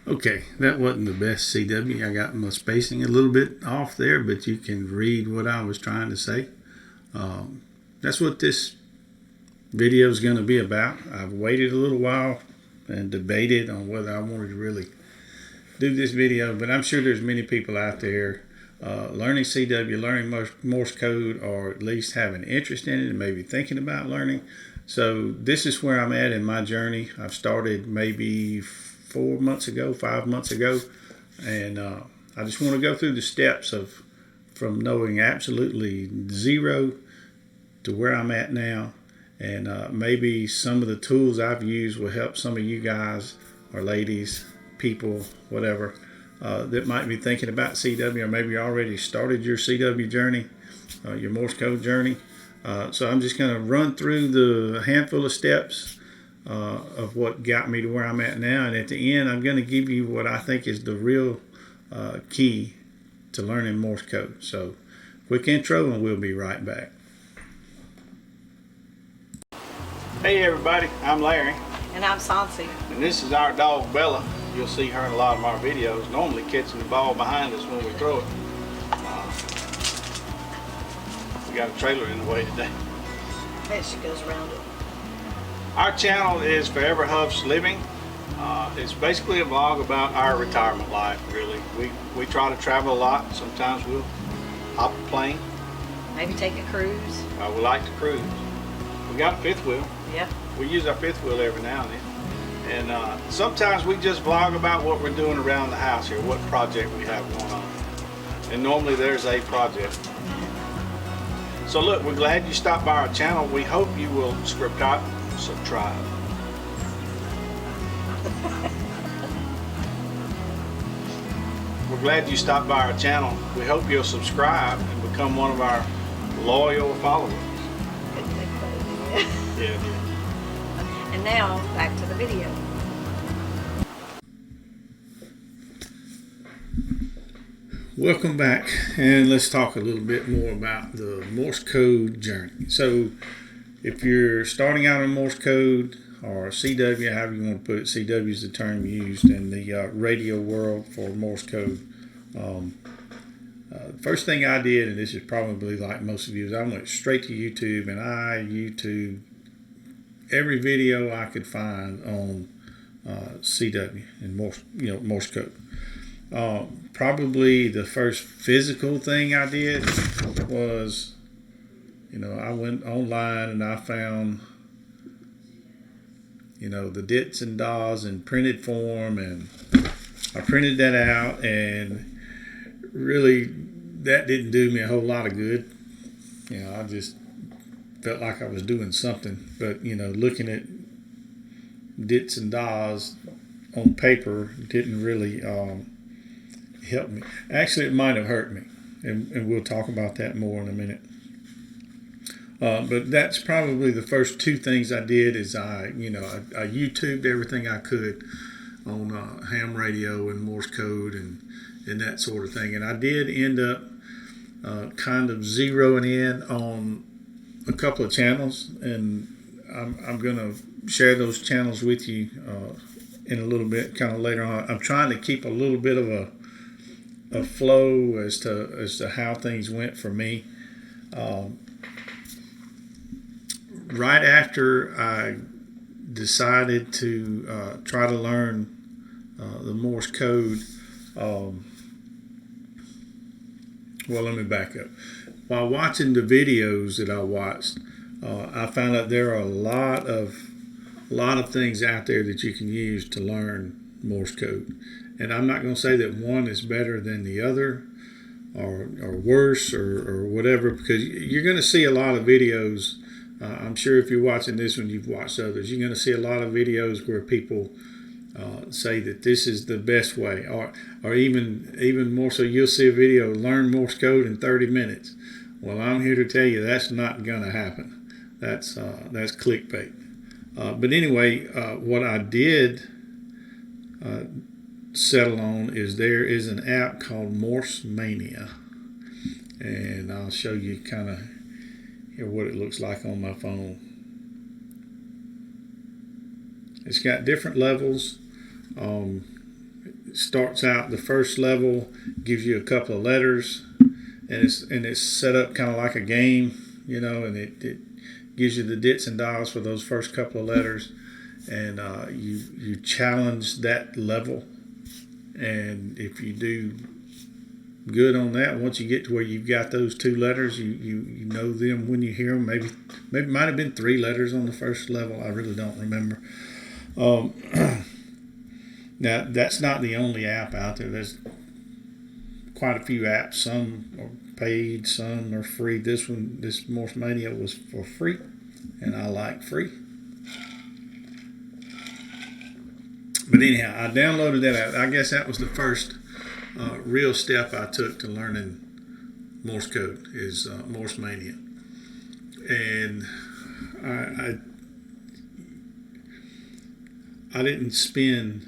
Okay, that wasn't the best CW. I got my spacing a little bit off there, but you can read what I was trying to say. That's what this video is going to be about. I've waited a little while and debated on whether I wanted to really do this video, but I'm sure there's many people out there learning CW, learning Morse code, or at least have an interest in it and maybe thinking about learning. So this is where I'm at in my journey. I've started maybe 4 months ago, 5 months ago, and I just want to go through the steps of from knowing absolutely zero to where I'm at now, and maybe some of the tools I've used will help some of you guys or ladies, people, whatever, that might be thinking about CW, or maybe you already started your CW journey, your Morse code journey. So I'm just going to run through the handful of steps of what got me to where I'm at now, and at the end I'm going to give you what I think is the real key to learning Morse code. So quick intro and we'll be right back. Hey everybody, I'm Larry. And I'm Sansi. And this is our dog Bella. You'll see her in a lot of our videos, normally catching the ball behind us when we throw it. We got a trailer in the way today. There she goes around it. Our channel is ForeverHuff'sLiving. It's basically a vlog about our retirement life, really. We try to travel a lot. Sometimes we'll hop a plane. Maybe take a cruise. We like to cruise. We got a fifth wheel. Yeah. We use our fifth wheel every now and then. And sometimes we just vlog about what we're doing around the house here, what project we have going on. And normally there's a project. So look, we're glad you stopped by our channel. We hope you will subscribe. We're glad you stopped by our channel. We hope you'll subscribe and become one of our loyal followers. Yeah. And now, back to the video. Welcome back, and let's talk a little bit more about the Morse code journey. So if you're starting out in Morse code, or CW, however you want to put it, CW is the term used in the radio world for Morse code. First thing I did, and this is probably like most of you, is I went straight to YouTube and I YouTube every video I could find on CW and Morse code. Probably the first physical thing I did was, I went online and I found, the dits and das in printed form, and I printed that out, and really that didn't do me a whole lot of good. I just felt like I was doing something, but looking at dits and das on paper didn't really help me. Actually, it might have hurt me, and we'll talk about that more in a minute. But that's probably the first two things I did. Is I YouTubed everything I could on ham radio and Morse code and that sort of thing. And I did end up kind of zeroing in on a couple of channels, and I'm going to share those channels with you in a little bit, kind of later on. I'm trying to keep a little bit of a flow as to how things went for me. Right after I decided to try to learn the Morse code, well, let me back up. While watching the videos that I watched, I found out there are a lot of things out there that you can use to learn Morse code. And I'm not going to say that one is better than the other, or worse, or whatever, because you're going to see a lot of videos. I'm sure if you're watching this one, you've watched others. You're going to see a lot of videos where people say that this is the best way, or even more so, you'll see a video, learn Morse code in 30 minutes. Well, I'm here to tell you that's not going to happen. That's clickbait. But anyway, what I did settle on is there is an app called Morse Mania, and I'll show you kind of here what it looks like on my phone. It's got different levels. starts out, the first level gives you a couple of letters, and it's set up kind of like a game, and it gives you the dits and dials for those first couple of letters, and you challenge that level, and if you do good on that, once you get to where you've got those two letters, you know them when you hear them. Maybe might have been three letters on the first level. I really don't remember. Now that's not the only app out there. There's quite a few apps. Some are paid, some are free. This Morse Mania was for free, and I like free. But anyhow, I downloaded that app. I guess that was the first real step I took to learning Morse code, is Morse Mania. And I didn't spend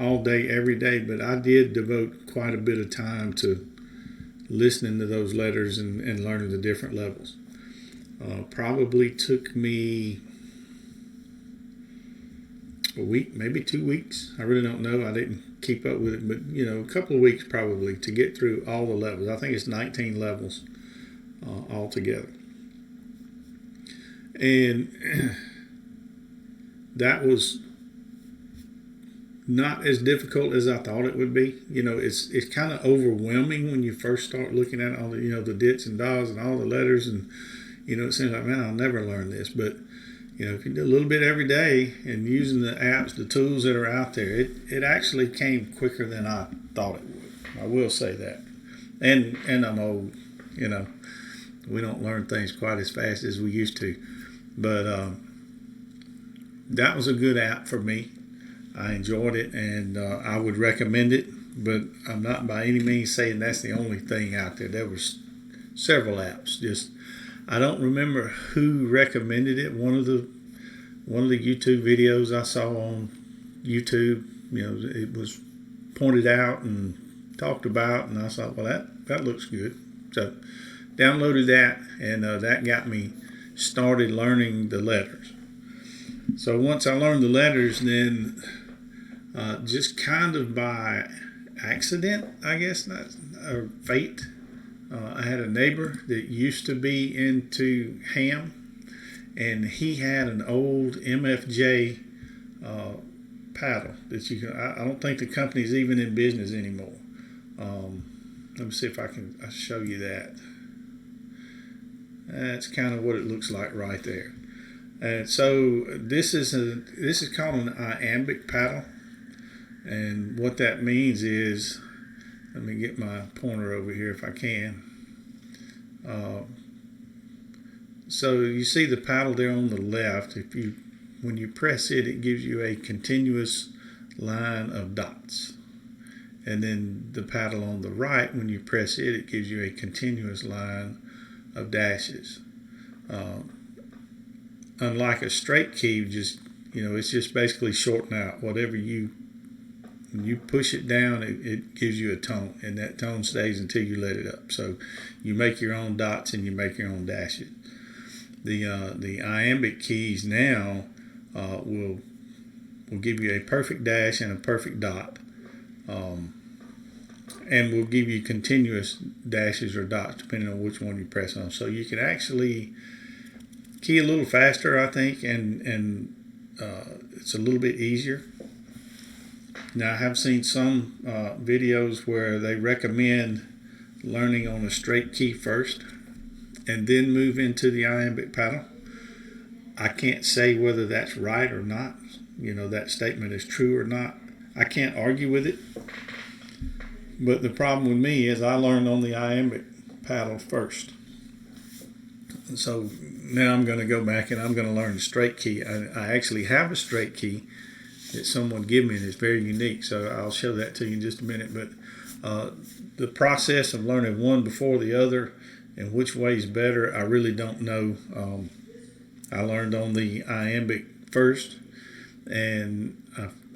all day every day, but I did devote quite a bit of time to listening to those letters and learning the different levels. Probably took me a week, maybe 2 weeks. I really don't know. I didn't keep up with it, but a couple of weeks probably to get through all the levels. I think it's 19 levels altogether. And that was not as difficult as I thought it would be. It's kind of overwhelming when you first start looking at all the the dits and dials and all the letters, and it seems like, man, I'll never learn this. But if you do a little bit every day and using the apps, the tools that are out there, it actually came quicker than I thought it would. I will say that. And I'm old. We don't learn things quite as fast as we used to. But that was a good app for me. I enjoyed it, and I would recommend it, but I'm not by any means saying that's the only thing out there. There was several apps. Just I don't remember who recommended it. One of the YouTube videos I saw on YouTube, it was pointed out and talked about, and I thought, well, that looks good. So downloaded that, and that got me started learning the letters. So once I learned the letters, then just kind of by accident, I guess, or fate, I had a neighbor that used to be into ham, and he had an old MFJ paddle that you can. I don't think the company's even in business anymore. Let me see if I can show you that. That's kind of what it looks like right there. And so this is called an iambic paddle, and what that means is, let me get my pointer over here if I can. So you see the paddle there on the left. When you press it, it gives you a continuous line of dots, and then the paddle on the right, when you press it, it gives you a continuous line of dashes. Unlike a straight key, it's just basically shorten out. Whatever when you push it down, it gives you a tone, and that tone stays until you let it up. So you make your own dots and you make your own dashes. The iambic keys now will give you a perfect dash and a perfect dot, and will give you continuous dashes or dots depending on which one you press on. So you can actually key a little faster, I think, and it's a little bit easier. Now, I have seen some videos where they recommend learning on a straight key first and then move into the iambic paddle. I can't say whether that's right or not. That statement is true or not. I can't argue with it. But the problem with me is I learned on the iambic paddle first. So now I'm going to go back and I'm going to learn the straight key. I actually have a straight key that someone gave me, and it's very unique. So I'll show that to you in just a minute. But the process of learning one before the other and which way is better, I really don't know. I learned on the iambic first, and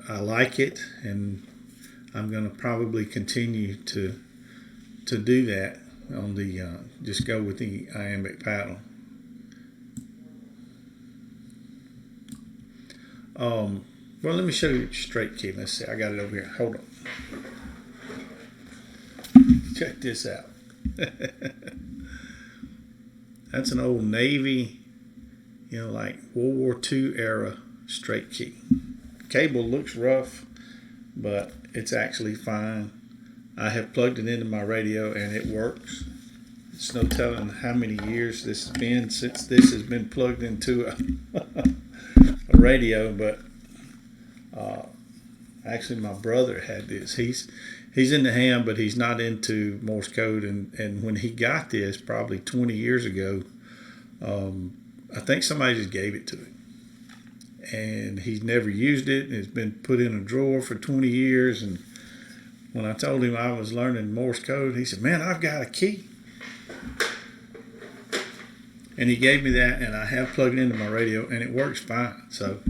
I like it, and I'm going to probably continue to do that on the just go with the iambic paddle. Well, let me show you the straight key. Let's see. I got it over here. Hold on. Check this out. That's an old Navy, like World War II era straight key. Cable looks rough, but it's actually fine. I have plugged it into my radio and it works. It's no telling how many years this has been since this has been plugged into a radio, but actually my brother had this. He's into ham, but he's not into Morse code, and when he got this probably 20 years ago, I think somebody just gave it to him. And he's never used it. It's been put in a drawer for 20 years. And when I told him I was learning Morse code, he said, "Man, I've got a key." And he gave me that, and I have plugged it into my radio, and it works fine. So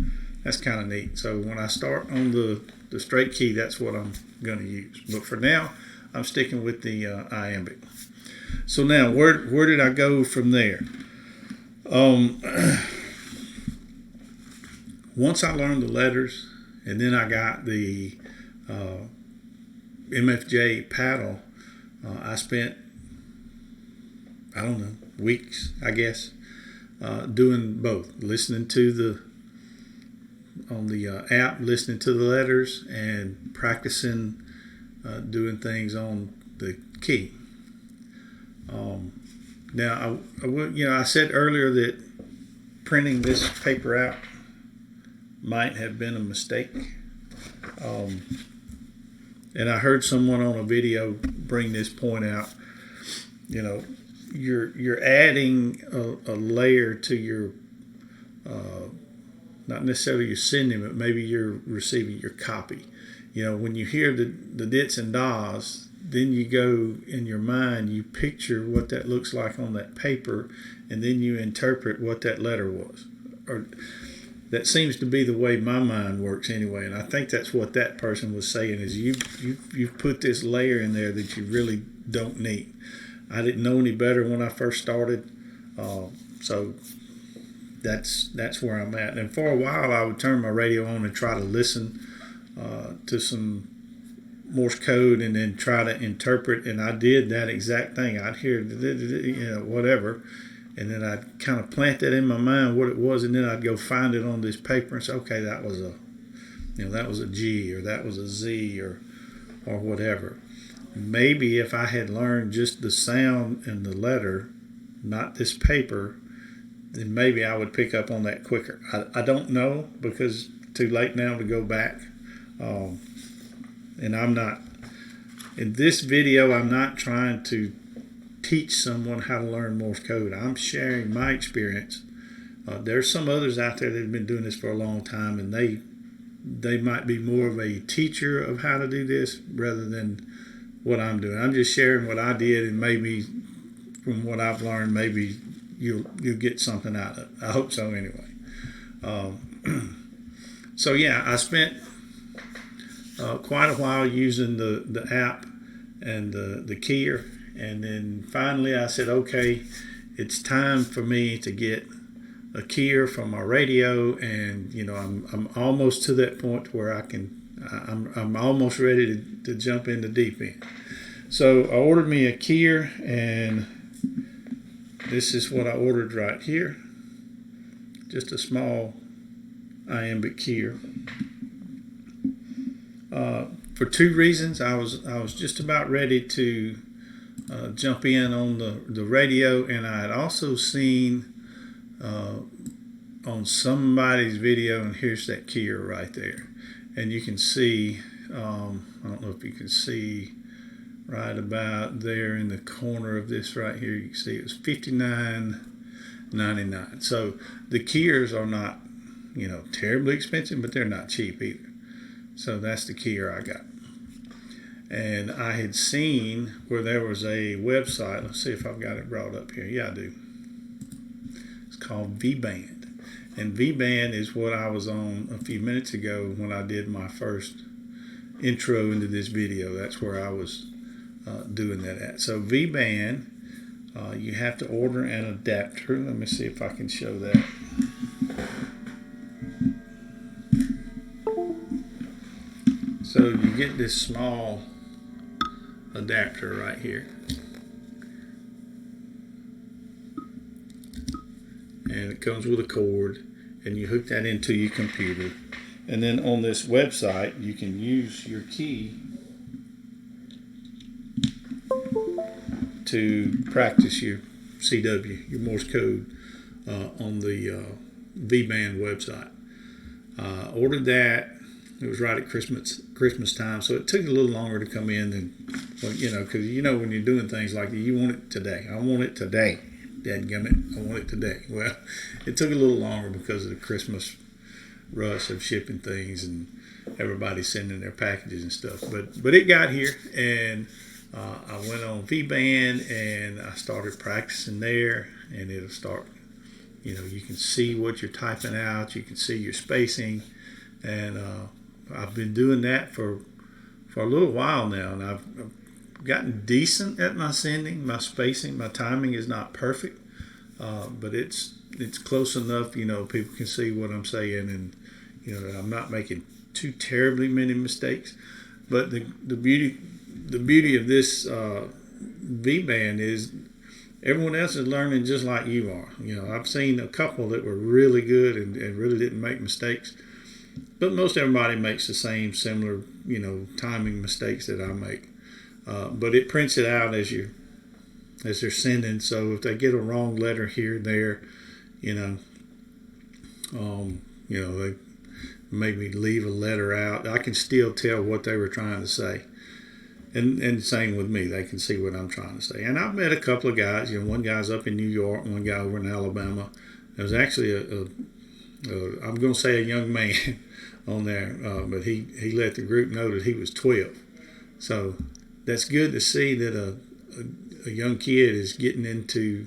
that's kind of neat. So when I start on the straight key, that's what I'm going to use. But for now, I'm sticking with the iambic. So now, where did I go from there? Once I learned the letters, and then I got the MFJ paddle, I spent, I don't know, weeks, I guess, doing both, listening to on the app, listening to the letters, and practicing doing things on the key. Now, I said earlier that printing this paper out might have been a mistake. And I heard someone on a video bring this point out. You're adding a layer to your, not necessarily you're sending, but maybe you're receiving your copy. When you hear the dits and das, then you go in your mind, you picture what that looks like on that paper, and then you interpret what that letter was. Or that seems to be the way my mind works anyway, and I think that's what that person was saying, is you've put this layer in there that you really don't need. I didn't know any better when I first started, so that's where I'm at. And for a while, I would turn my radio on and try to listen to some Morse code and then try to interpret, and I did that exact thing. I'd hear whatever, and then I'd kind of plant that in my mind what it was, and then I'd go find it on this paper and say, okay, that was a G, or that was a Z, or whatever. Maybe if I had learned just the sound and the letter, not this paper, then maybe I would pick up on that quicker. I don't know, because too late now to go back. And I'm not, in this video, I'm not trying to teach someone how to learn Morse code. I'm sharing my experience. There's some others out there that have been doing this for a long time, and they might be more of a teacher of how to do this rather than what I'm doing. I'm just sharing what I did, and maybe from what I've learned, maybe you'll get something out of it. I hope so anyway. So yeah, I spent quite a while using the app and the keyer, and then finally I said, okay, it's time for me to get a keyer from my radio, and I'm almost to that point where I'm almost ready to jump in the deep end. So I ordered me a keyer, and this is what I ordered right here, just a small iambic keyer. For two reasons. I was just about ready to jump in on the radio, and I had also seen on somebody's video, and here's that keyer right there, and you can see, I don't know if you can see right about there in the corner of this right here, you can see it was $59.99. So the keyers are not terribly expensive, but they're not cheap either. So that's the keyer I got. And I had seen where there was a website. Let's see if I've got it brought up here. Yeah, I do. It's called V-Band. And V-Band is what I was on a few minutes ago when I did my first intro into this video. That's where I was doing that at. So V-Band, you have to order an adapter. Let me see if I can show that. So you get this small adapter right here. And it comes with a cord, and you hook that into your computer. And then on this website, you can use your key to practice your CW, your Morse code, on the V-Band website. Ordered that. It was right at Christmas time, so it took a little longer to come in than, well, because when you're doing things like that, you want it today. I want it today. Dadgummit, I want it today. Well, it took a little longer because of the Christmas rush of shipping things and everybody sending their packages and stuff. But it got here, and I went on V-Band and I started practicing there, and it'll start. You can see what you're typing out. You can see your spacing, and I've been doing that for a little while now, and I've gotten decent at my sending, my spacing. My timing is not perfect, but it's close enough. People can see what I'm saying, and I'm not making too terribly many mistakes. But the beauty of this V-Band is everyone else is learning just like you are. I've seen a couple that were really good and really didn't make mistakes, but most everybody makes the same similar timing mistakes that I make. But it prints it out as they're sending. So if they get a wrong letter here and there, they maybe leave a letter out, I can still tell what they were trying to say. And same with me, they can see what I'm trying to say. And I've met a couple of guys. One guy's up in New York, one guy over in Alabama. There's actually I'm going to say a young man on there, but he let the group know that he was 12. So that's good to see that a young kid is getting into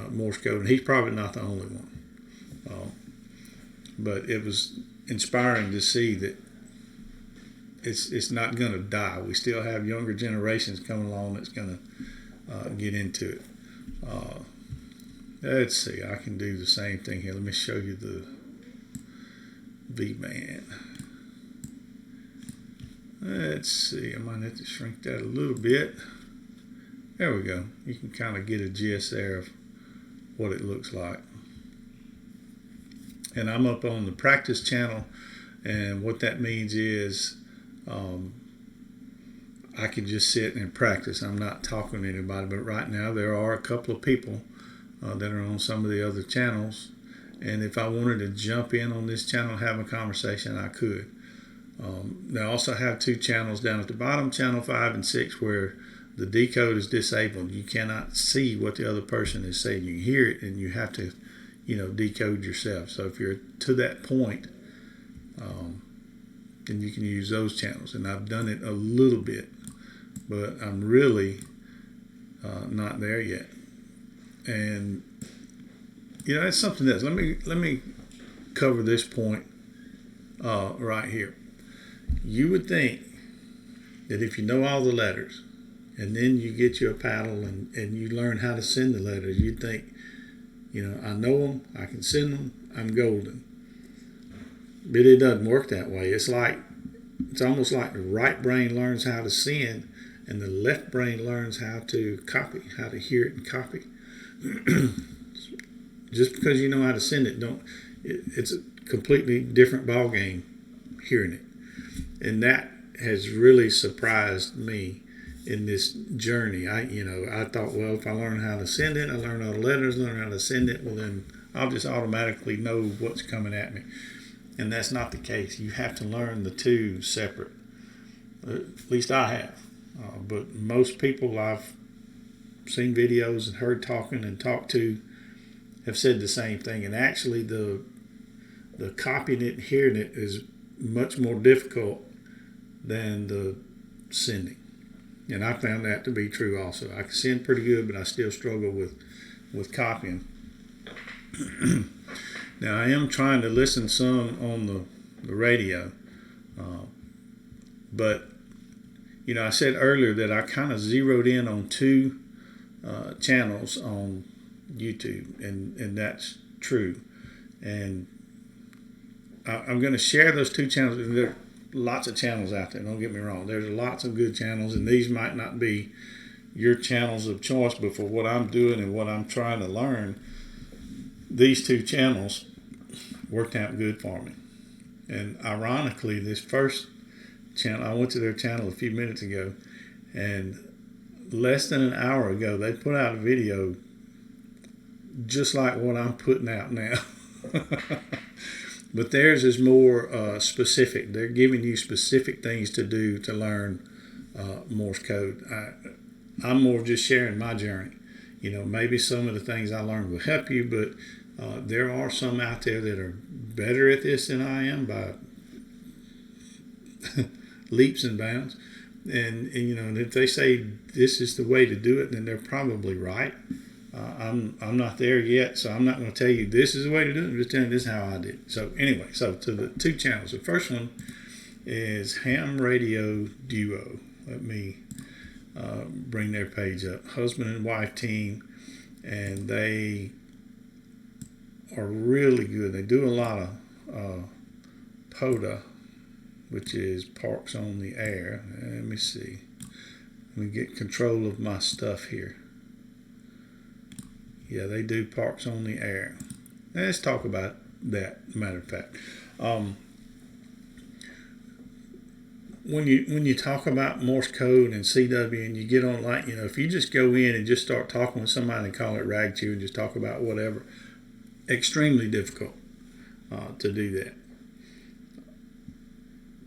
Morse code, and he's probably not the only one. But it was inspiring to see that it's not going to die. We still have younger generations coming along that's going to get into it. Let's see, I can do the same thing here. Let me show you the V-Band. Let's see, I might have to shrink that a little bit. There we go. You can kind of get a gist there of what it looks like. And I'm up on the practice channel, and what that means is I can just sit and practice. I'm not talking to anybody, but right now there are a couple of people that are on some of the other channels, and if I wanted to jump in on this channel and have a conversation, I could. They also have two channels down at the bottom, channel 5 and 6, where the decode is disabled. You cannot see what the other person is saying. You can hear it, and you have to, decode yourself. So if you're to that point, then you can use those channels. And I've done it a little bit, but I'm really not there yet. And that's something else. Let me cover this point right here. You would think that if you know all the letters, and then you get you a paddle and you learn how to send the letters, you'd think, I know them, I can send them, I'm golden. But it doesn't work that way. It's almost like the right brain learns how to send, and the left brain learns how to copy, how to hear it and copy. Just because you know how to send it, it's a completely different ball game hearing it. And that has really surprised me in this journey. I thought, well, if I learn how to send it, I learn all the letters, learn how to send it, well, then I'll just automatically know what's coming at me. And that's not the case. You have to learn the two separate. At least I have. But most people I've seen videos and heard talking and talked to have said the same thing. And actually the copying it and hearing it is much more difficult than the sending. And I found that to be true also. I can send pretty good, but I still struggle with copying. Now, I am trying to listen some on the radio. But, I said earlier that I kind of zeroed in on two channels on YouTube, and that's true. And I'm going to share those two channels. lots of channels out there. Don't get me wrong. There's lots of good channels, and these might not be your channels of choice, but for what I'm doing and what I'm trying to learn, these two channels worked out good for me. And ironically, this first channel, I went to their channel a few minutes ago, and less than an hour ago, they put out a video just like what I'm putting out now. But theirs is more specific. They're giving you specific things to do to learn Morse code. I'm more just sharing my journey. Maybe some of the things I learned will help you, but there are some out there that are better at this than I am by leaps and bounds. And if they say this is the way to do it, then they're probably right. I'm not there yet, so I'm not going to tell you this is the way to do it. I'm just telling you this is how I did it. So anyway, so to the two channels. The first one is Ham Radio Duo. Let me bring their page up. Husband and wife team, and they are really good. They do a lot of POTA, which is Parks on the Air. Let me see. Let me get control of my stuff here. Yeah, they do Parks on the Air. Let's talk about that, matter of fact. When you talk about Morse code and CW and you get on, like, if you just go in and just start talking with somebody and call it rag chew and just talk about whatever, extremely difficult to do that.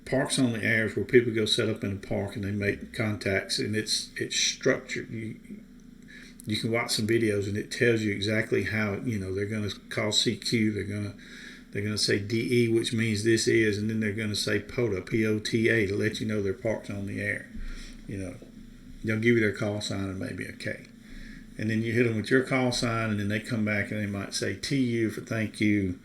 Parks on the Air is where people go set up in a park and they make contacts, and it's structured. You can watch some videos and it tells you exactly how, they're going to call CQ, they're going to say DE, which means this is, and then they're going to say POTA, POTA, to let you know they're parked on the air. They'll give you their call sign and maybe a K. And then you hit them with your call sign, and then they come back and they might say TU for thank you,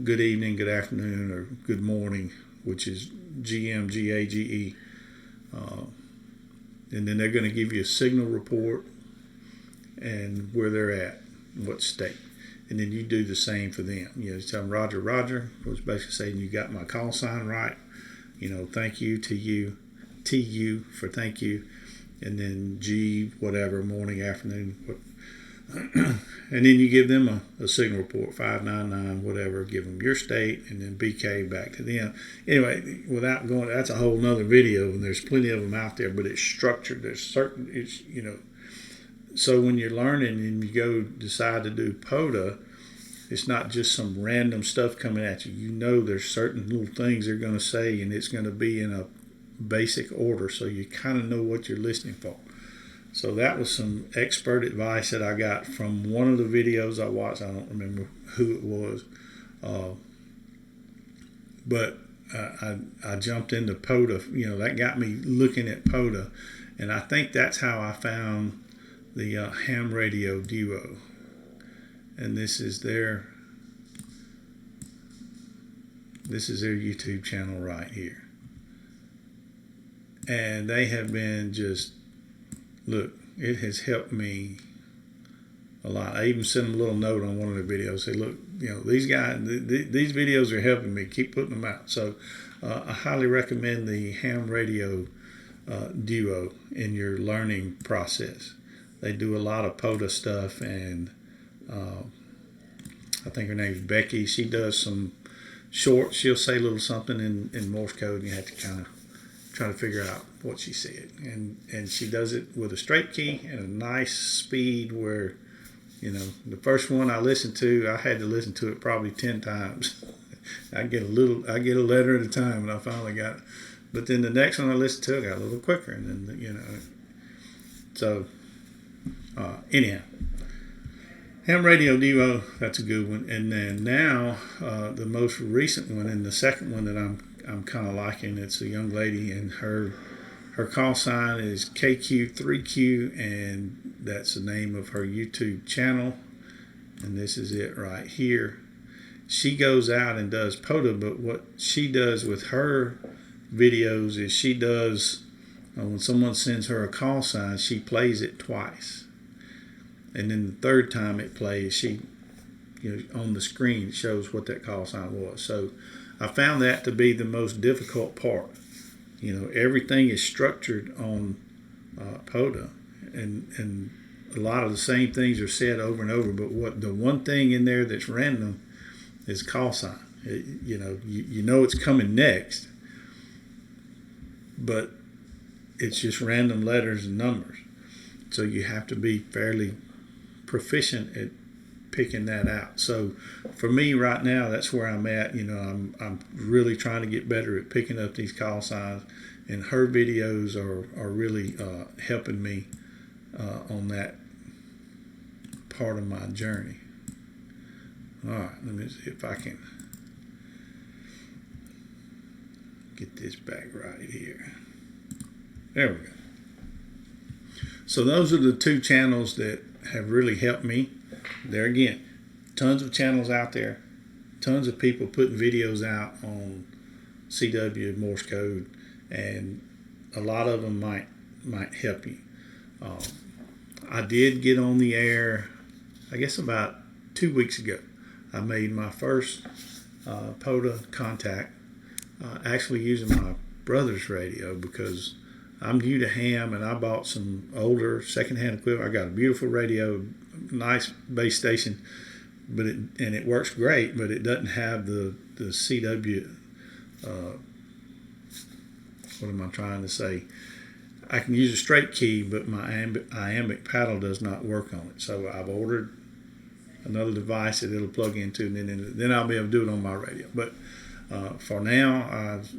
good evening, good afternoon, or good morning, which is GM, GAGE. And then they're going to give you a signal report and where they're at, what state. And then you do the same for them. You tell them Roger, Roger, which basically saying you got my call sign right. Thank you to you, TU for thank you, and then G, whatever, morning, afternoon. And then you give them a signal report, 599, whatever, give them your state, and then BK back to them. Anyway, without going, that's a whole nother video, and there's plenty of them out there, but it's structured. There's certain, so when you're learning and you go decide to do POTA, it's not just some random stuff coming at you. There's certain little things they're going to say, and it's going to be in a basic order, so you kind of know what you're listening for. So that was some expert advice that I got from one of the videos I watched. I don't remember who it was, but I jumped into POTA. That got me looking at POTA, and I think that's how I found the Ham Radio Duo. And this is their YouTube channel right here. And they have been just, look, it has helped me a lot. I even sent them a little note on one of their videos. Say, look, these guys, these videos are helping me. Keep putting them out. So I highly recommend the Ham Radio Duo in your learning process. They do a lot of POTA stuff, and I think her name's Becky. She does some short. She'll say a little something in Morse code, and you have to kind of try to figure out what she said. And she does it with a straight key and a nice speed where, the first one I listened to, I had to listen to it probably 10 times. I get a letter at a time, and I finally got it. But then the next one I listened to, I got a little quicker, and then, so anyhow. Ham Radio Duo, that's a good one. And then now, the most recent one, and the second one that I'm kind of liking, it's a young lady, and her call sign is KQ3Q, and that's the name of her YouTube channel. And this is it right here. She goes out and does POTA, but what she does with her videos is she does, when someone sends her a call sign, she plays it twice. And then the third time it plays, she, on the screen, shows what that call sign was. So I found that to be the most difficult part. You know, everything is structured on POTA, and a lot of the same things are said over and over. But what the one thing in there that's random is call sign. You know it's coming next, but it's just random letters and numbers. So you have to be fairly proficient at picking that out. So for me right now, that's where I'm at. You know, I'm really trying to get better at picking up these call signs, and her videos are really helping me on that part of my journey. All right, let me see if I can get this back right here. There we go. So those are the two channels that have really helped me. There again, tons of channels out there, tons of people putting videos out on CW Morse code, and a lot of them might help you. I did get on the air, I guess about 2 weeks ago. I made my first POTA contact, actually using my brother's radio, because I'm new to ham and I bought some older secondhand equipment. I got a beautiful radio, nice base station, but it works great, but it doesn't have the CW. What am I trying to say? I can use a straight key, but my iambic paddle does not work on it. So I've ordered another device that it'll plug into, and then I'll be able to do it on my radio. But for now,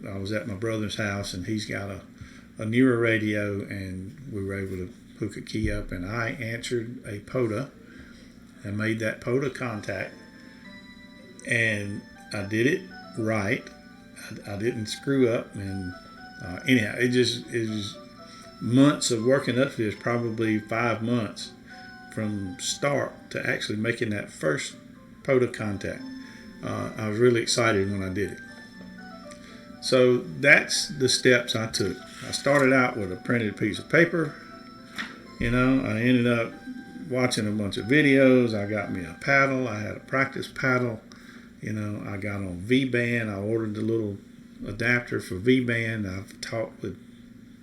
I was at my brother's house, and he's got a newer radio, and we were able to hook a key up, and I answered a POTA and made that POTA contact, and I did it right. I didn't screw up, and anyhow, it was months of working up to this, probably 5 months from start to actually making that first POTA contact. I was really excited when I did it. So that's the steps I took. I started out with a printed piece of paper. You know, I ended up watching a bunch of videos. I got me a paddle. I had a practice paddle. You know, I got on V-band. I ordered the little adapter for V-band. I've talked with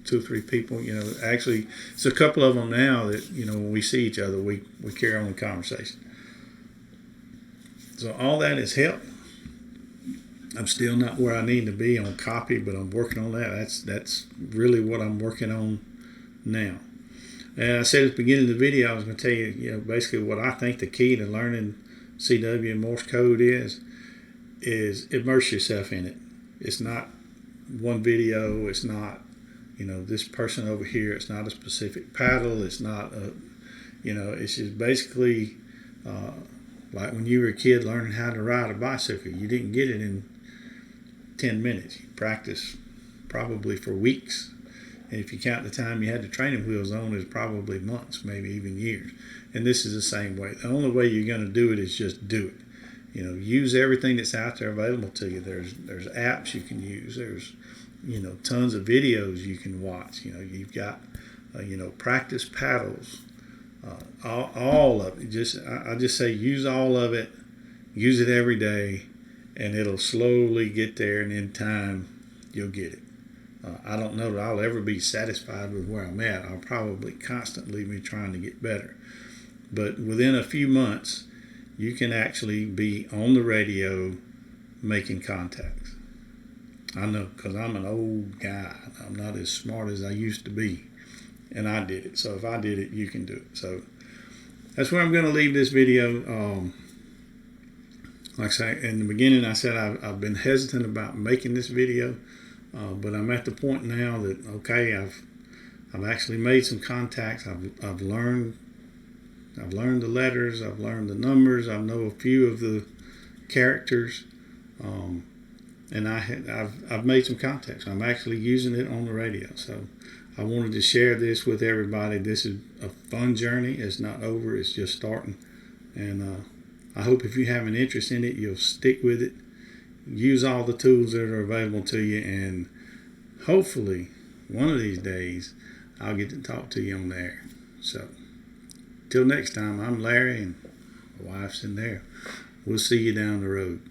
2 or 3 people. You know, actually, it's a couple of them now that, you know, when we see each other, we carry on the conversation. So all that has helped. I'm still not where I need to be on copy, but I'm working on that. That's really what I'm working on now. And I said at the beginning of the video, I was going to tell you, you know, basically what I think the key to learning CW and Morse code is immerse yourself in it. It's not one video. It's not, you know, this person over here. It's not a specific paddle. It's not a, you know, it's just basically like when you were a kid learning how to ride a bicycle. You didn't get it in 10 minutes. You practiced probably for weeks. And if you count the time you had the training wheels on, it's probably months, maybe even years. And this is the same way. The only way you're going to do it is just do it. You know, use everything that's out there available to you. There's apps you can use. There's, you know, tons of videos you can watch. You know, you've got, you know, practice paddles, all of it. I just say use all of it. Use it every day, and it'll slowly get there, and in time, you'll get it. I don't know that I'll ever be satisfied with where I'm at. I'll probably constantly be trying to get better. But within a few months, you can actually be on the radio making contacts. I know, because I'm an old guy. I'm not as smart as I used to be. And I did it. So if I did it, you can do it. So that's where I'm going to leave this video. Like I say, in the beginning, I said I've been hesitant about making this video. But I'm at the point now that, okay, I've actually made some contacts. I've learned the letters. I've learned the numbers. I know a few of the characters, and I've made some contacts. I'm actually using it on the radio. So I wanted to share this with everybody. This is a fun journey. It's not over. It's just starting, and I hope if you have an interest in it, you'll stick with it. Use all the tools that are available to you, and hopefully one of these days I'll get to talk to you on the air. So till next time, I'm Larry, and my wife's in there. We'll see you down the road.